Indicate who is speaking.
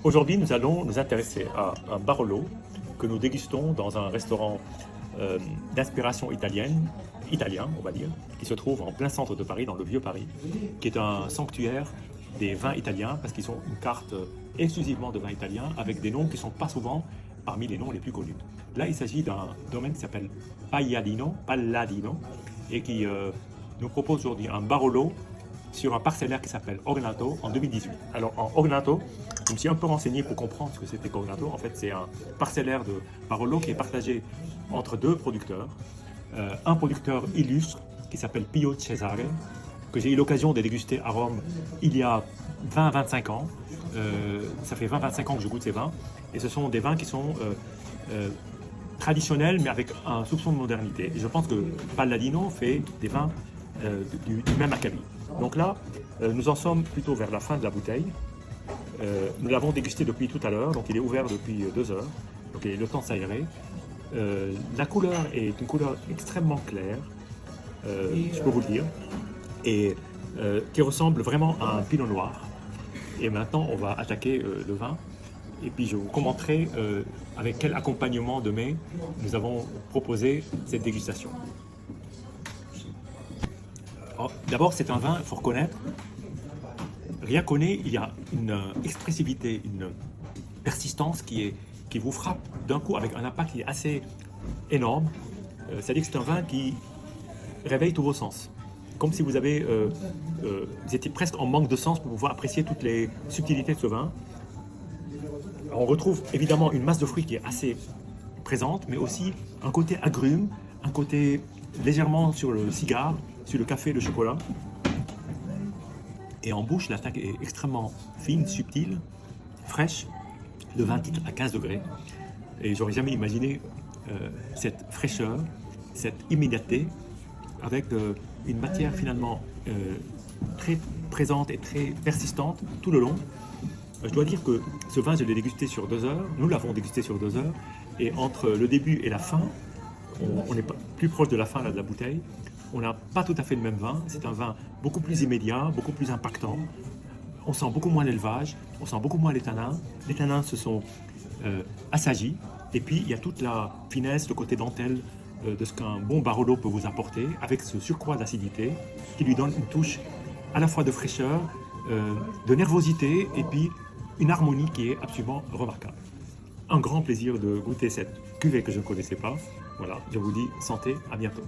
Speaker 1: Aujourd'hui, nous allons nous intéresser à un Barolo que nous dégustons dans un restaurant d'inspiration italien, on va dire, qui se trouve en plein centre de Paris, dans le vieux Paris, qui est un sanctuaire des vins italiens, parce qu'ils ont une carte exclusivement de vins italiens, avec des noms qui ne sont pas souvent parmi les noms les plus connus. Là, il s'agit d'un domaine qui s'appelle Palladino, et qui nous propose aujourd'hui un Barolo sur un parcellaire qui s'appelle Ornato en 2018. Alors en Ornato, je me suis un peu renseigné pour comprendre ce que c'était qu'Ornato. En fait, c'est un parcellaire de Barolo qui est partagé entre deux producteurs. Un producteur illustre qui s'appelle Pio Cesare, que j'ai eu l'occasion de déguster à Rome il y a 20-25 ans. Ça fait 20-25 ans que je goûte ces vins. Et ce sont des vins qui sont traditionnels, mais avec un soupçon de modernité. Et je pense que Palladino fait des vins du même acabit. Donc là, nous en sommes plutôt vers la fin de la bouteille. Nous l'avons dégusté depuis tout à l'heure, donc il est ouvert depuis 2 heures. Donc il a le temps de s'aérer. La couleur est une couleur extrêmement claire, je peux vous le dire, et qui ressemble vraiment à un pinot noir. Et maintenant, on va attaquer le vin. Et puis je vous commenterai avec quel accompagnement de mets nous avons proposé cette dégustation. D'abord, c'est un vin, il faut reconnaître, rien qu'au nez, il y a une expressivité, une persistance qui vous frappe d'un coup avec un impact qui est assez énorme. C'est-à-dire que c'est un vin qui réveille tous vos sens. Comme si vous étiez presque en manque de sens pour pouvoir apprécier toutes les subtilités de ce vin. On retrouve évidemment une masse de fruits qui est assez présente, mais aussi un côté agrume, un côté légèrement sur le cigare, sur le café, le chocolat. Et en bouche, l'attaque est extrêmement fine, subtile, fraîche. Le vin titre à 15 degrés. Et j'aurais jamais imaginé cette fraîcheur, cette immédiateté, avec une matière finalement très présente et très persistante tout le long. Je dois dire que ce vin, je l'ai dégusté sur 2 heures. Nous l'avons dégusté sur 2 heures. Et entre le début et la fin, on est plus proche de la fin là, de la bouteille. On n'a pas tout à fait le même vin. C'est un vin beaucoup plus immédiat, beaucoup plus impactant. On sent beaucoup moins l'élevage, on sent beaucoup moins les tanins. Les tanins se sont assagis. Et puis, il y a toute la finesse, le côté dentelle de ce qu'un bon Barolo peut vous apporter, avec ce surcroît d'acidité qui lui donne une touche à la fois de fraîcheur, de nervosité, et puis une harmonie qui est absolument remarquable. Un grand plaisir de goûter cette cuvée que je ne connaissais pas. Voilà, je vous dis santé, à bientôt.